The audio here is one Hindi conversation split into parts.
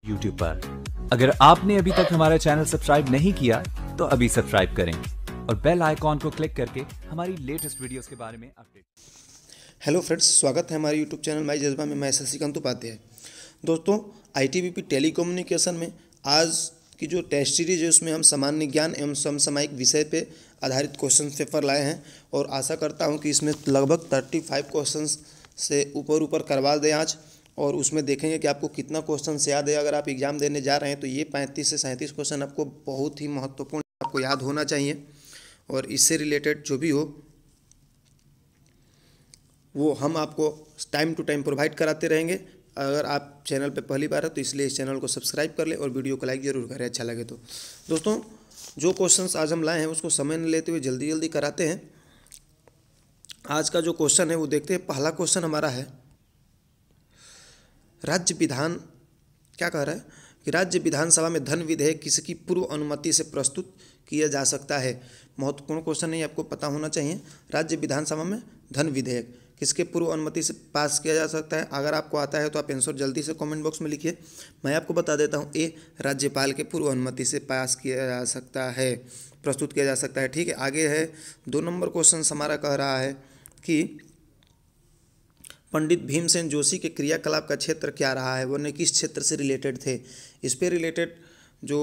YouTube पर। अगर आपने अभी तक हमारा चैनल सब्सक्राइब नहीं किया तो अभी सब्सक्राइब करें और बेल आइकॉन को क्लिक करके हमारी लेटेस्ट वीडियोस के बारे में अपडेट। हेलो फ्रेंड्स, स्वागत है हमारे यूट्यूब चैनल माई जज्बा में। मैं शशिकांत उपाध्याय। दोस्तों, ITBP टेलीकम्युनिकेशन में आज की जो टेस्ट सीरीज है उसमें हम सामान्य ज्ञान एवं समसामयिक विषय पे आधारित क्वेश्चन पेपर लाए हैं और आशा करता हूं कि इसमें लगभग 35 क्वेश्चंस से ऊपर करवा दें आज, और उसमें देखेंगे कि आपको कितना क्वेश्चन याद है। अगर आप एग्ज़ाम देने जा रहे हैं तो ये 35 से 37 क्वेश्चन आपको बहुत ही महत्वपूर्ण आपको याद होना चाहिए, और इससे रिलेटेड जो भी हो वो हम आपको टाइम टू टाइम प्रोवाइड कराते रहेंगे। अगर आप चैनल पे पहली बार है तो इसलिए इस चैनल को सब्सक्राइब कर लें और वीडियो को लाइक ज़रूर करें अच्छा लगे तो। दोस्तों, जो क्वेश्चंस आज हम लाए हैं उसको समय न लेते हुए जल्दी कराते हैं। आज का जो क्वेश्चन है वो देखते हैं। पहला क्वेश्चन हमारा है, राज्य विधान क्या कह रहा है कि राज्य विधानसभा में धन विधेयक किसकी पूर्व अनुमति से प्रस्तुत किया जा सकता है। महत्वपूर्ण क्वेश्चन है, आपको पता होना चाहिए। राज्य विधानसभा में धन विधेयक किसके पूर्व अनुमति से पास किया जा सकता है। अगर आपको आता है तो आप आंसर जल्दी से कमेंट बॉक्स में लिखिए। मैं आपको बता देता हूँ, ए राज्यपाल के पूर्व अनुमति से पास किया जा सकता है, प्रस्तुत किया जा सकता है। ठीक है, आगे है 2 नंबर क्वेश्चन हमारा कह रहा है कि पंडित भीमसेन जोशी के क्रियाकलाप का क्षेत्र क्या रहा है, वह किस क्षेत्र से रिलेटेड थे। इस पे रिलेटेड जो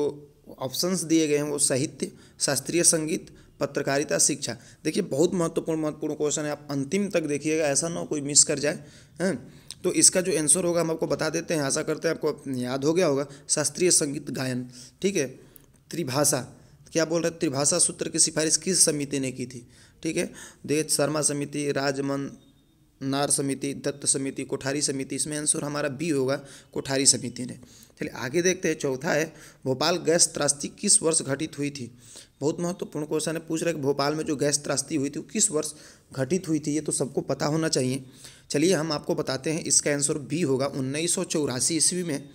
ऑप्शंस दिए गए हैं वो साहित्य, शास्त्रीय संगीत, पत्रकारिता, शिक्षा। देखिए, बहुत महत्वपूर्ण क्वेश्चन है, आप अंतिम तक देखिएगा, ऐसा ना हो कोई मिस कर जाए। हैं, तो इसका जो आंसर होगा हम आपको बता देते हैं। आशा करते हैं आपको याद हो गया होगा। शास्त्रीय संगीत गायन। ठीक है। त्रिभाषा क्या बोल रहे हैं, त्रिभाषा सूत्र की सिफारिश किस समिति ने की थी। ठीक है, देश शर्मा समिति, राजमन नार समिति, दत्त समिति, कोठारी समिति। इसमें आंसर हमारा बी होगा, कोठारी समिति ने। चलिए आगे देखते हैं। चौथा है, भोपाल गैस त्रासदी किस वर्ष घटित हुई थी। बहुत महत्वपूर्ण क्वेश्चन है, पूछ रहे कि भोपाल में जो गैस त्रासदी हुई थी वो किस वर्ष घटित हुई थी। ये तो सबको पता होना चाहिए। चलिए हम आपको बताते हैं, इसका आंसर बी होगा 1984 ईस्वी में।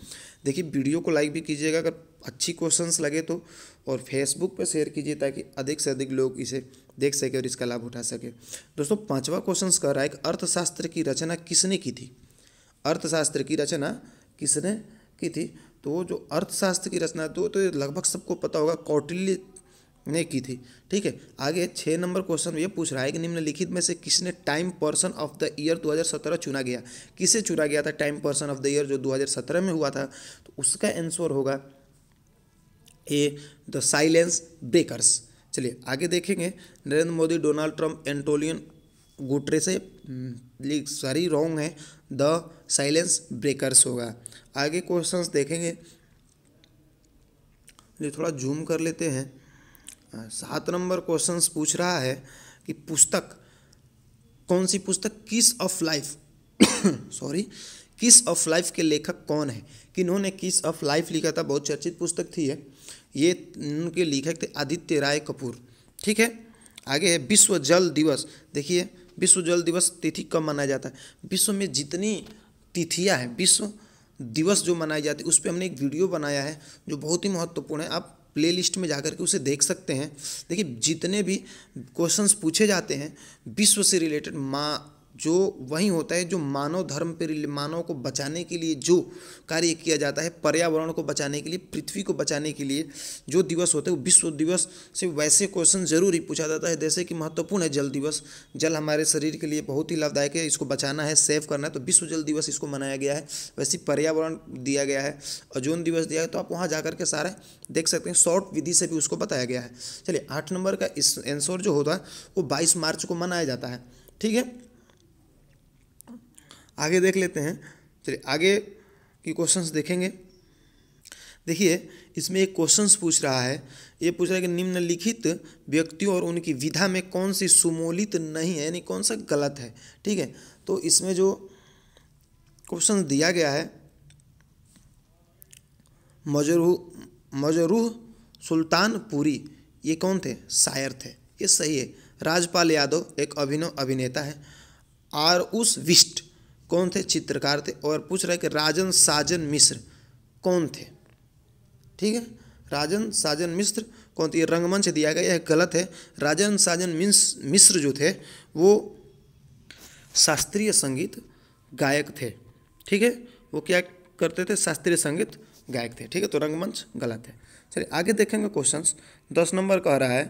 देखिए, वीडियो को लाइक भी कीजिएगा अगर अच्छी क्वेश्चंस लगे तो, और फेसबुक पर शेयर कीजिए ताकि अधिक से अधिक लोग इसे देख सके और इसका लाभ उठा सके। दोस्तों, 5वां क्वेश्चन कह रहा है कि अर्थशास्त्र की रचना किसने की थी। अर्थशास्त्र की रचना किसने की थी। तो जो अर्थशास्त्र की रचना तो लगभग सबको पता होगा, कौटिल्य ने की थी। ठीक है, आगे 6 नंबर क्वेश्चन ये पूछ रहा है कि निम्नलिखित में से किसने time person of the year 2017 चुना गया। किसे चुना गया था time person of the year जो 2017 में हुआ था। तो उसका आंसर होगा ए द साइलेंस ब्रेकर्स। चलिए आगे देखेंगे। Narendra Modi, Donald Trump, Antonio Guterres, सारी रॉन्ग है, द साइलेंस ब्रेकर्स होगा। आगे क्वेश्चंस देखेंगे, ये थोड़ा जूम कर लेते हैं। 7 नंबर क्वेश्चंस पूछ रहा है कि पुस्तक कौन सी पुस्तक, किस ऑफ लाइफ सॉरी किस ऑफ लाइफ के लेखक कौन है। किन्होंने किस ऑफ लाइफ लिखा था, बहुत चर्चित पुस्तक थी ये उनके लेखक थे आदित्य राय कपूर। ठीक है, आगे है विश्व जल दिवस। देखिए, विश्व जल दिवस तिथि कब मनाया जाता है। विश्व में जितनी तिथियां हैं, विश्व दिवस जो मनाई जाती है उस पर हमने एक वीडियो बनाया है जो बहुत ही महत्वपूर्ण है। आप प्ले लिस्ट में जाकर के उसे देख सकते हैं। देखिए, जितने भी क्वेश्चंस पूछे जाते हैं विश्व से रिलेटेड, जो वही होता है जो मानव धर्म पर, मानव को बचाने के लिए जो कार्य किया जाता है, पर्यावरण को बचाने के लिए, पृथ्वी को बचाने के लिए जो दिवस होते हैं वो विश्व दिवस से वैसे क्वेश्चन जरूर ही पूछा जाता है। जैसे कि महत्वपूर्ण है जल दिवस, जल हमारे शरीर के लिए बहुत ही लाभदायक है, इसको बचाना है, सेव करना है, तो विश्व जल दिवस इसको मनाया गया है। वैसे पर्यावरण दिया गया है, ओजोन दिवस दिया है, तो आप वहाँ जा करके सारे देख सकते हैं। शॉर्ट विधि से भी उसको बताया गया है। चलिए 8 नंबर का इस आंसर जो होता है वो 22 मार्च को मनाया जाता है। ठीक है, आगे देख लेते हैं। चलिए आगे की क्वेश्चंस देखेंगे। देखिए, इसमें एक क्वेश्चंस पूछ रहा है, ये पूछ रहा है कि निम्नलिखित व्यक्तियों और उनकी विधा में कौन सी सुमोलित नहीं है, यानी कौन सा गलत है। ठीक है, तो इसमें जो क्वेश्चन दिया गया है, मजरूह सुल्तानपुरी, ये कौन थे, शायर थे, ये सही है। राजपाल यादव एक अभिनव अभिनेता है। और उस विष्ट कौन थे, चित्रकार थे। और पूछ रहा है कि राजन साजन मिश्र कौन थे। ठीक है, राजन साजन मिश्र कौन थे, ये रंगमंच दिया गया, यह गलत है। राजन साजन मिश्र जो थे वो शास्त्रीय संगीत गायक थे। ठीक है, वो क्या करते थे, शास्त्रीय संगीत गायक थे। ठीक है, तो रंगमंच गलत है। चलिए आगे देखेंगे क्वेश्चंस। 10 नंबर कह रहा है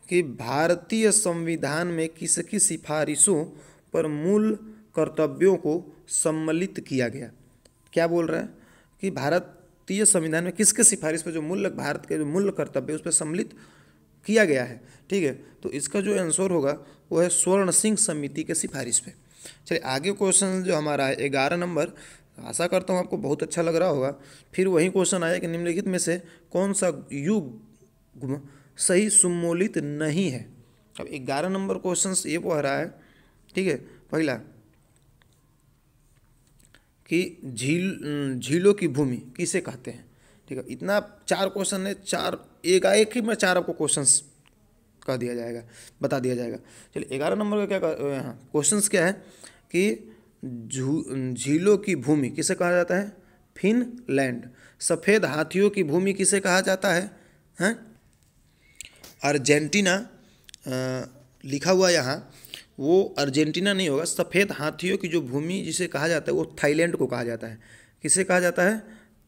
कि भारतीय संविधान में किसकी सिफारिशों पर मूल कर्तव्यों को सम्मिलित किया गया। क्या बोल रहा है कि भारतीय संविधान में किसके सिफारिश पर जो मूल भारत के जो मूल कर्तव्य उस पर सम्मिलित किया गया है। ठीक है, तो इसका जो आंसर होगा वो है स्वर्ण सिंह समिति के सिफारिश पे। चलिए आगे क्वेश्चन जो हमारा है 11 नंबर, आशा करता हूँ आपको बहुत अच्छा लग रहा होगा। फिर वही क्वेश्चन आया कि निम्नलिखित में से कौन सा युग्म सही सुमोलित नहीं है। अब 11 नंबर क्वेश्चन ये कह रहा है, ठीक है, पहला कि झीलों की भूमि किसे कहते हैं। ठीक है, इतना 4 क्वेश्चन है, 4 एक ही में 4 आपको क्वेश्चंस कह दिया जाएगा, बता दिया जाएगा। चलिए 11 नंबर का क्या क्वेश्चंस क्या है कि झीलों की भूमि किसे कहा जाता है, फिनलैंड। सफ़ेद हाथियों की भूमि किसे कहा जाता है, हैं अर्जेंटीना। लिखा हुआ यहाँ वो अर्जेंटीना नहीं होगा, सफ़ेद हाथियों की जो भूमि जिसे कहा जाता है वो थाईलैंड को कहा जाता है। किसे कहा जाता है,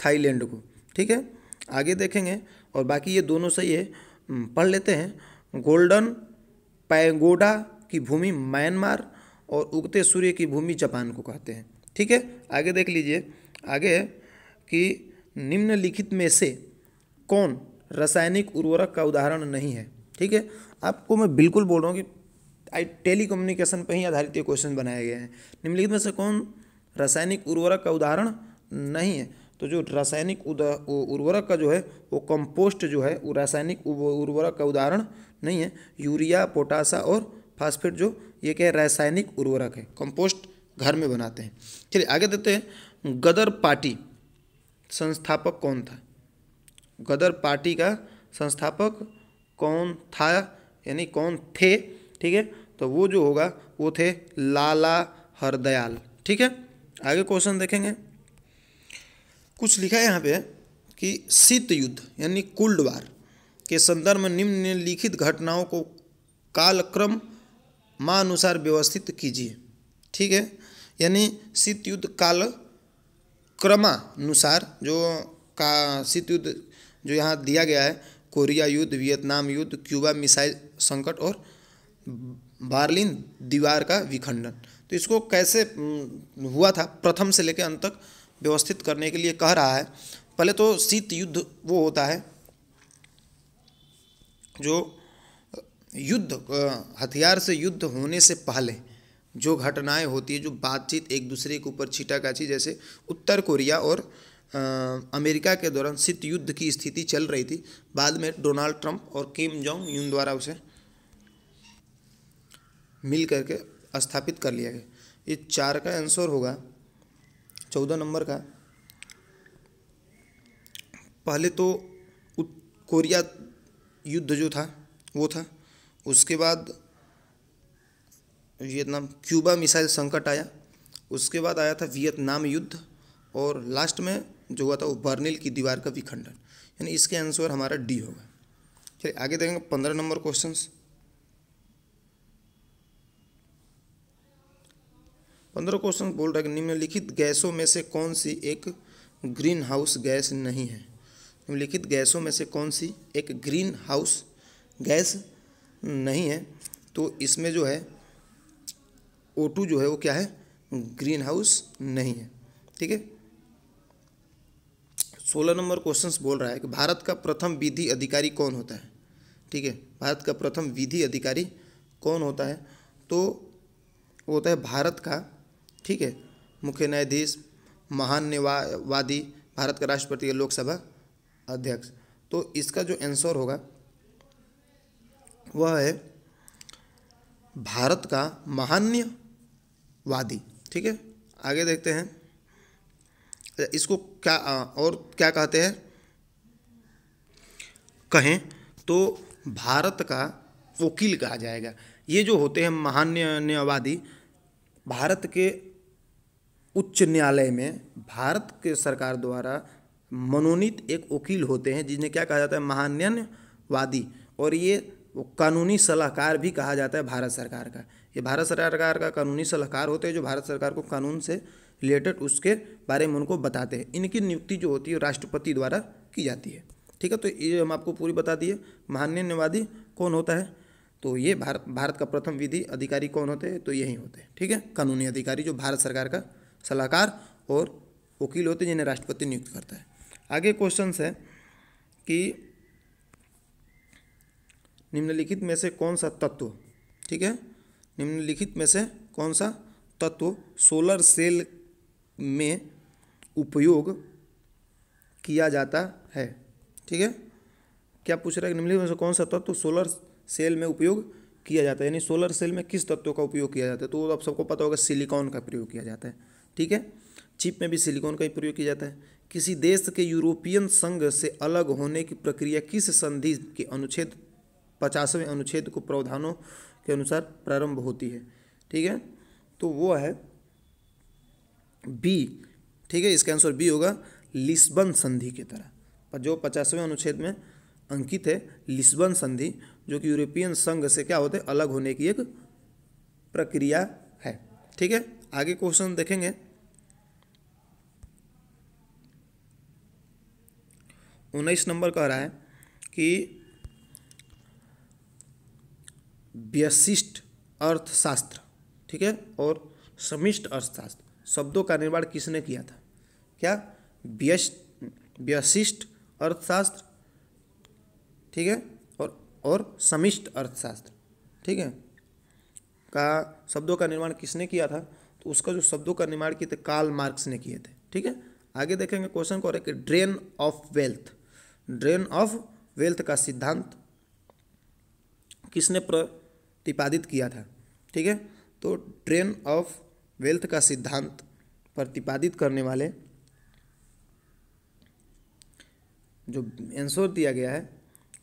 थाईलैंड को। ठीक है, आगे देखेंगे और बाकी ये दोनों सही है, पढ़ लेते हैं। गोल्डन पैगोडा की भूमि म्यांमार और उगते सूर्य की भूमि जापान को कहते हैं। ठीक है, आगे देख लीजिए। आगे कि निम्नलिखित में से कौन रासायनिक उर्वरक का उदाहरण नहीं है। ठीक है, आपको मैं बिल्कुल बोल रहा हूँ कि टेली कम्युनिकेशन पर ही आधारित ये क्वेश्चन बनाए गए हैं। निम्नलिखित में से कौन रासायनिक उर्वरक का उदाहरण नहीं है। तो जो रासायनिक उर्वरक का जो है वो कंपोस्ट जो है वो रासायनिक उर्वरक का उदाहरण नहीं है। यूरिया, पोटासा और फास्फेट जो ये क्या रासायनिक उर्वरक है, कंपोस्ट घर में बनाते हैं। चलिए आगे देते हैं। गदर पार्टी संस्थापक कौन था। गदर पार्टी का संस्थापक कौन था, यानी कौन थे। ठीक है, तो वो जो होगा वो थे लाला हरदयाल। ठीक है, आगे क्वेश्चन देखेंगे। कुछ लिखा है यहाँ पे कि शीत युद्ध यानी कोल्ड वार के संदर्भ में निम्नलिखित घटनाओं को कालक्रम मानुसार व्यवस्थित कीजिए। ठीक है, यानी शीत युद्ध काल क्रमानुसार जो का शीत युद्ध जो यहाँ दिया गया है, कोरिया युद्ध, वियतनाम युद्ध, क्यूबा मिसाइल संकट और बर्लिन दीवार का विखंडन। तो इसको कैसे हुआ था प्रथम से लेकर अंत तक व्यवस्थित करने के लिए कह रहा है। पहले तो शीत युद्ध वो होता है जो युद्ध हथियार से युद्ध होने से पहले जो घटनाएं होती है, जो बातचीत एक दूसरे के ऊपर छींटाकाछी, जैसे उत्तर कोरिया और अमेरिका के दौरान शीत युद्ध की स्थिति चल रही थी। बाद में डोनाल्ड ट्रंप और किम जोंग यून द्वारा उसे मिल करके स्थापित कर लिया गया। ये 4 का आंसर होगा 14 नंबर का। पहले तो कोरिया युद्ध जो था वो था, उसके बाद वियतनाम क्यूबा मिसाइल संकट आया, उसके बाद आया था वियतनाम युद्ध और लास्ट में जो हुआ था वो बर्लिन की दीवार का विखंडन। यानी इसके आंसर हमारा डी होगा। चलिए आगे देखेंगे 15 नंबर क्वेश्चंस। 15 क्वेश्चन बोल रहा है कि निम्नलिखित गैसों में से कौन सी एक ग्रीन हाउस गैस नहीं है। निम्नलिखित गैसों में से कौन सी एक ग्रीन हाउस गैस नहीं है। तो इसमें जो है O2 जो है वो क्या है, ग्रीन हाउस नहीं है। ठीक है, 16 नंबर क्वेश्चंस बोल रहा है कि भारत का प्रथम विधि अधिकारी कौन होता है। ठीक है, भारत का प्रथम विधि अधिकारी कौन होता है, तो वो होता है भारत का, ठीक है, मुख्य न्यायाधीश, महान्यायवादी, भारत का राष्ट्रपति, लोकसभा अध्यक्ष। तो इसका जो आंसर होगा वह है भारत का महान्यायवादी। ठीक है, आगे देखते हैं इसको क्या और क्या कहते हैं कहें तो भारत का वकील कहा जाएगा। ये जो होते हैं महान्यायवादी, भारत के उच्च न्यायालय में भारत के सरकार द्वारा मनोनीत एक वकील होते हैं जिन्हें क्या कहा जाता है, महान्यायवादी। और ये कानूनी सलाहकार भी कहा जाता है भारत सरकार का। ये भारत सरकार का कानूनी सलाहकार होते हैं जो भारत सरकार को कानून से रिलेटेड उसके बारे में उनको बताते हैं। इनकी नियुक्ति जो होती है राष्ट्रपति द्वारा की जाती है। ठीक है, तो ये हम आपको पूरी बता दिए। महान्यायवादी कौन होता है, तो ये भारत का प्रथम विधि अधिकारी कौन होते हैं, तो यही होते हैं। ठीक है, कानूनी अधिकारी जो भारत सरकार का सलाहकार और वकील होते हैं जिन्हें राष्ट्रपति नियुक्त करता है। आगे क्वेश्चन है कि निम्नलिखित में से कौन सा तत्व, ठीक है, निम्नलिखित में से कौन सा तत्व सोलर सेल में उपयोग किया जाता है। ठीक है, क्या पूछ रहा है कि निम्नलिखित में से कौन सा तत्व सोलर सेल में उपयोग किया जाता है, यानी सोलर सेल में किस तत्व का उपयोग किया जाता है, तो अब सबको पता होगा सिलिकॉन का प्रयोग किया जाता है। ठीक है, चिप में भी सिलिकॉन का ही प्रयोग किया जाता है। किसी देश के यूरोपियन संघ से अलग होने की प्रक्रिया किस संधि के अनुच्छेद 50वें अनुच्छेद को प्रावधानों के अनुसार प्रारंभ होती है। ठीक है, तो वो है बी। ठीक है, इसका आंसर बी होगा, लिस्बन संधि के तरह। पर जो 50वें अनुच्छेद में अंकित है लिस्बन संधि, जो कि यूरोपियन संघ से क्या होते हैं, अलग होने की एक प्रक्रिया है। ठीक है, आगे क्वेश्चन देखेंगे। 19 नंबर कह रहा है कि व्यशिष्ट अर्थशास्त्र, ठीक है, और समिष्ट अर्थशास्त्र शब्दों का निर्माण किसने किया था। क्या, व्यशिष्ट अर्थशास्त्र, ठीक है, और समिष्ट अर्थशास्त्र, ठीक है, का शब्दों का निर्माण किसने किया था, तो उसका जो शब्दों का निर्माण किए थे कार्ल मार्क्स ने किए थे। ठीक है, आगे देखेंगे क्वेश्चन को, कि drain of wealth, drain of wealth का सिद्धांत किसने प्रतिपादित किया था। ठीक है, तो ड्रेन ऑफ वेल्थ का सिद्धांत प्रतिपादित करने वाले जो आंसर दिया गया है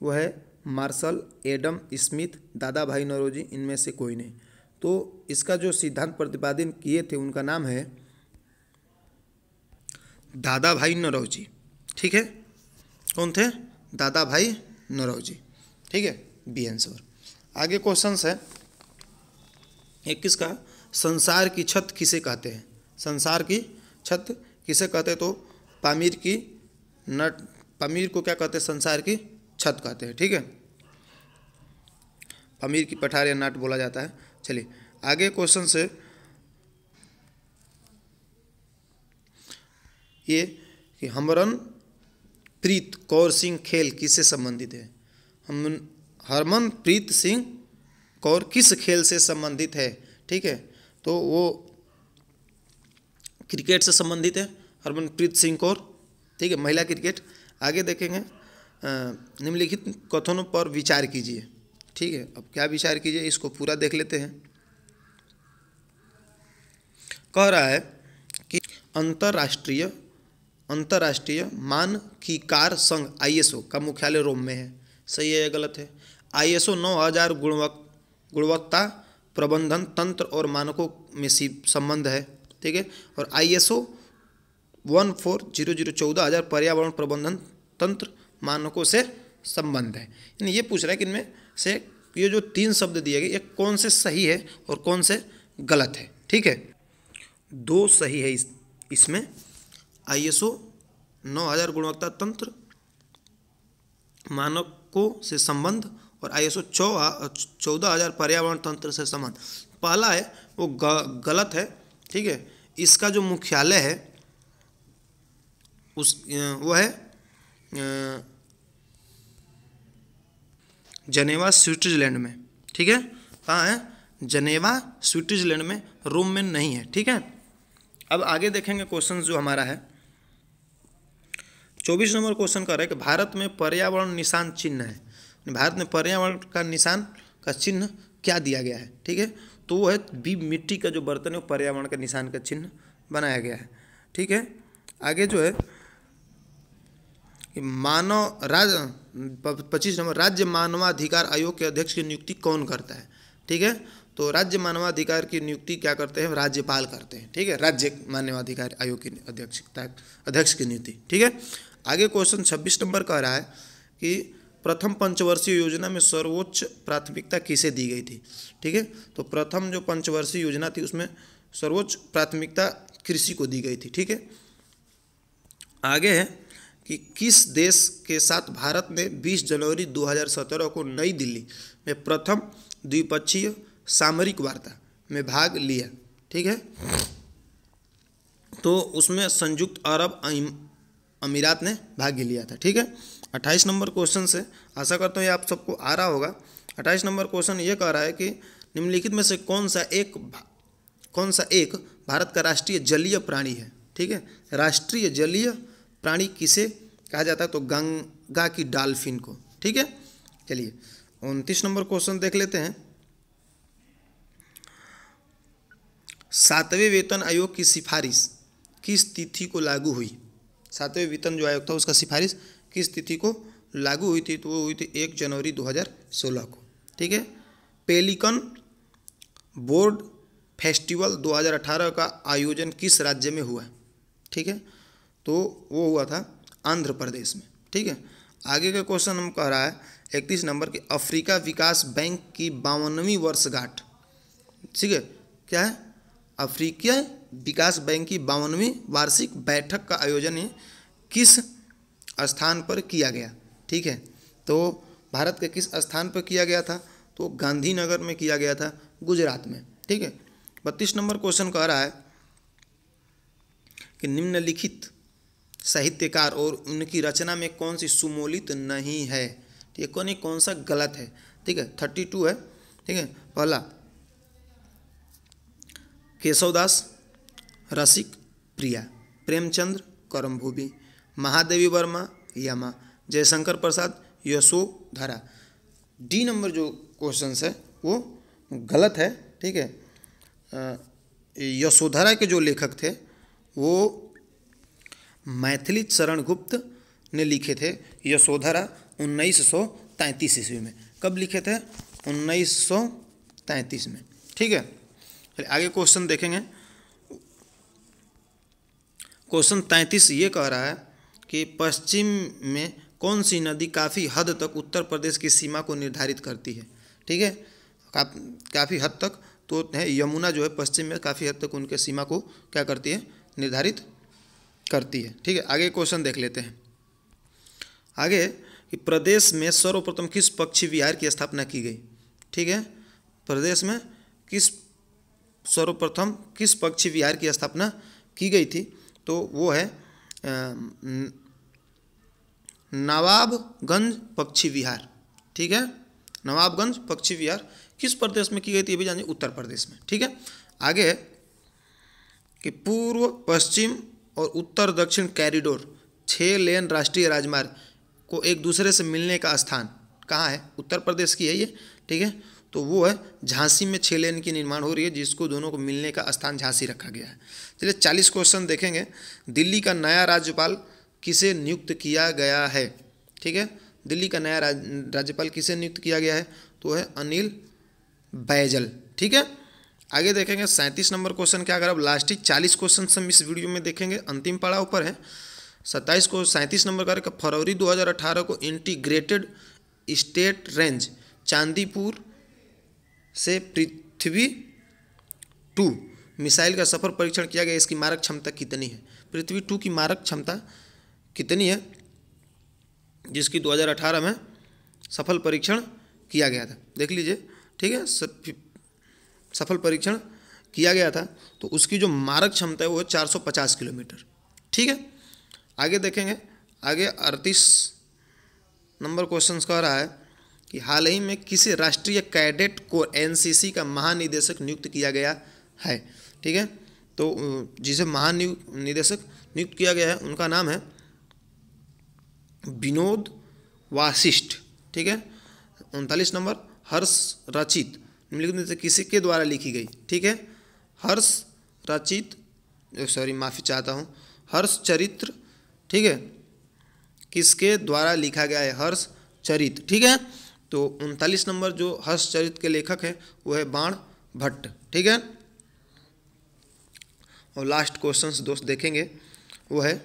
वो है मार्शल, एडम स्मिथ, दादा भाई नौरोजी, इनमें से कोई नहीं। तो इसका जो सिद्धांत प्रतिपादित किए थे उनका नाम है दादा भाई नौरोजी। ठीक है, कौन थे, दादा भाई नौरोजी। ठीक है, बी आंसर। आगे क्वेश्चन है 21 का, संसार की छत किसे कहते हैं। संसार की छत किसे कहते हैं, तो पामीर की नट, पामीर को क्या कहते हैं, संसार की छत कहते हैं। ठीक है, पामीर की पठार या नाट बोला जाता है। चलिए आगे क्वेश्चन से ये कि हरमनप्रीत कौर सिंह खेल किससे संबंधित है। हरमनप्रीत सिंह कौर किस खेल से संबंधित है। ठीक है, तो वो क्रिकेट से संबंधित है, हरमनप्रीत सिंह कौर। ठीक है, महिला क्रिकेट। आगे देखेंगे, निम्नलिखित कथनों पर विचार कीजिए। ठीक है, अब क्या विचार कीजिए, इसको पूरा देख लेते हैं। कह रहा है कि अंतर्राष्ट्रीय मानकीकार संघ ISO का मुख्यालय रोम में है। सही है या गलत है। ISO 9000 गुणवत्ता प्रबंधन तंत्र और मानकों में संबंध है। ठीक है, और ISO 14000 14000 पर्यावरण प्रबंधन तंत्र मानकों से संबंध है। यानी ये पूछ रहा है कि इनमें से ये जो 3 शब्द दिए गए ये कौन से सही है और कौन से गलत है। ठीक है, 2 सही है इसमें, ISO 9000 गुणवत्ता तंत्र मानकों से संबंध और ISO 14000 पर्यावरण तंत्र से संबंध। पहला है वो गलत है। ठीक है, इसका जो मुख्यालय है वो है जनेवा स्विट्जरलैंड में। ठीक है, कहाँ है, जनेवा स्विट्जरलैंड में, रोम में नहीं है। ठीक है, अब आगे देखेंगे क्वेश्चन जो हमारा है 24 नंबर क्वेश्चन कर रहा है कि भारत में पर्यावरण निशान चिन्ह है। भारत में पर्यावरण का निशान का चिन्ह क्या दिया गया है। ठीक है, तो वो है बी, मिट्टी का जो बर्तन है वो पर्यावरण का निशान का चिन्ह बनाया गया है। ठीक है, आगे जो है कि 25 नंबर, राज्य मानवाधिकार आयोग के अध्यक्ष की नियुक्ति कौन करता है। ठीक है, तो राज्य मानवाधिकार की नियुक्ति क्या करते हैं, राज्यपाल करते हैं। ठीक है, राज्य मानवाधिकार आयोग की अध्यक्ष की नियुक्ति। ठीक है, आगे क्वेश्चन 26 नंबर कह रहा है कि प्रथम पंचवर्षीय योजना में सर्वोच्च प्राथमिकता किसे दी गई थी। ठीक है, तो प्रथम जो पंचवर्षीय योजना थी उसमें सर्वोच्च प्राथमिकता कृषि को दी गई थी। ठीक है, आगे है कि किस देश के साथ भारत ने 20 जनवरी 2017 को नई दिल्ली में प्रथम द्विपक्षीय सामरिक वार्ता में भाग लिया। ठीक है, तो उसमें संयुक्त अरब अमीरात ने भाग लिया था। ठीक है, 28 नंबर क्वेश्चन से आशा करता हूँ ये आप सबको आ रहा होगा। 28 नंबर क्वेश्चन ये कह रहा है कि निम्नलिखित में से कौन सा एक भारत का राष्ट्रीय जलीय प्राणी है। ठीक है, राष्ट्रीय जलीय प्राणी किसे कहा जाता है, तो गंगा की डॉल्फिन को। ठीक है, चलिए 29 नंबर क्वेश्चन देख लेते हैं। 7वें वेतन आयोग की सिफारिश किस तिथि को लागू हुई। 7वें वेतन जो आयोग था उसका सिफारिश किस तिथि को लागू हुई थी, तो वो हुई थी 1 जनवरी 2016 को। ठीक है, पेलिकन बोर्ड फेस्टिवल 2018 का आयोजन किस राज्य में हुआ। ठीक है, तो वो हुआ था आंध्र प्रदेश में। ठीक है, आगे का क्वेश्चन हम कह रहा है 31 नंबर के अफ्रीका विकास बैंक की 52वीं वर्षगांठ। ठीक है, क्या है, अफ्रीका विकास बैंक की 52वीं वार्षिक बैठक का आयोजन किस स्थान पर किया गया। ठीक है, तो भारत के किस स्थान पर किया गया था, तो गांधीनगर में किया गया था, गुजरात में। ठीक है, 32 नंबर क्वेश्चन कह रहा है कि निम्नलिखित साहित्यकार और उनकी रचना में कौन सी सुमोलित नहीं है। ठीक है, कौन सा गलत है। ठीक है, 32 है। ठीक है, पहला केशवदास, रसिक प्रिया, प्रेमचंद्र, करमभूमि, महादेवी वर्मा, यमा, जयशंकर प्रसाद, यशोधरा। डी नंबर जो क्वेश्चन है वो गलत है। ठीक है, यशोधरा के जो लेखक थे वो मैथिली शरण गुप्त ने लिखे थे। यशोधरा 1933 ईस्वी में। कब लिखे थे, 1933 में। ठीक है, चलिए आगे क्वेश्चन देखेंगे। क्वेश्चन 33 ये कह रहा है कि पश्चिम में कौन सी नदी काफ़ी हद तक उत्तर प्रदेश की सीमा को निर्धारित करती है। ठीक है, काफ़ी हद तक तो है यमुना जो है पश्चिम में काफ़ी हद तक उनके सीमा को क्या करती है, निर्धारित करती है। ठीक है, आगे क्वेश्चन देख लेते हैं। आगे कि प्रदेश में सर्वप्रथम किस पक्षी विहार की स्थापना की गई। ठीक है, प्रदेश में सर्वप्रथम किस पक्षी विहार की स्थापना की गई थी, तो वो है नवाबगंज पक्षी विहार। ठीक है, नवाबगंज पक्षी विहार किस प्रदेश में की गई थी, ये भी जानिए, उत्तर प्रदेश में। ठीक है, आगे है कि पूर्व पश्चिम और उत्तर दक्षिण कैरिडोर 6 लेन राष्ट्रीय राजमार्ग को एक दूसरे से मिलने का स्थान कहाँ है, उत्तर प्रदेश की है ये। ठीक है, तो वो है झांसी में 6 लेन की निर्माण हो रही है, जिसको दोनों को मिलने का स्थान झांसी रखा गया है। चलिए 40 क्वेश्चन देखेंगे। दिल्ली का नया राज्यपाल किसे नियुक्त किया गया है। ठीक है, दिल्ली का नया राज्यपाल किसे नियुक्त किया गया है, तो है अनिल बैजल। ठीक है, आगे देखेंगे 37 नंबर क्वेश्चन क्या, अगर अब लास्टिक 40 क्वेश्चन हम इस वीडियो में देखेंगे, अंतिम पड़ाव पर है। 37 नंबर का फरवरी 2018 को इंटीग्रेटेड स्टेट रेंज चांदीपुर से पृथ्वी 2 मिसाइल का सफल परीक्षण किया गया। इसकी मारक क्षमता कितनी है, पृथ्वी 2 की मारक क्षमता कितनी है, जिसकी 2018 में सफल परीक्षण किया गया था, देख लीजिए। ठीक है, सफल परीक्षण किया गया था, तो उसकी जो मारक क्षमता है वो है 450 किलोमीटर। ठीक है, आगे देखेंगे। आगे 38 नंबर क्वेश्चन कह रहा है कि हाल ही में किसे राष्ट्रीय कैडेट कोर एनसीसी का महानिदेशक नियुक्त किया गया है। ठीक है, तो जिसे महानिदेशक नियुक्त किया गया है उनका नाम है विनोद वाशिष्ठ। ठीक है, 39 नंबर हर्ष रचित निम्नलिखित में से किसी के द्वारा लिखी गई। ठीक है, हर्ष रचित, सॉरी माफ़ी चाहता हूँ, हर्ष चरित्र। ठीक है, किसके द्वारा लिखा गया है, हर्ष चरित। ठीक है, तो 39 नंबर जो हर्ष चरित के लेखक हैं वो है बाण भट्ट। ठीक है, और लास्ट क्वेश्चंस दोस्त देखेंगे वो है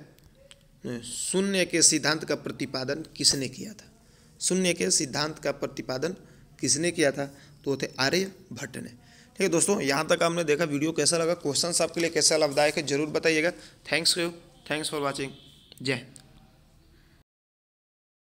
शून्य के सिद्धांत का प्रतिपादन किसने किया था। शून्य के सिद्धांत का प्रतिपादन किसने किया था, तो थे आर्यभट्ट ने। ठीक है दोस्तों, यहाँ तक आपने देखा, वीडियो कैसा लगा, क्वेश्चंस आपके लिए कैसा लाभदायक है जरूर बताइएगा। Thanks for watching. जय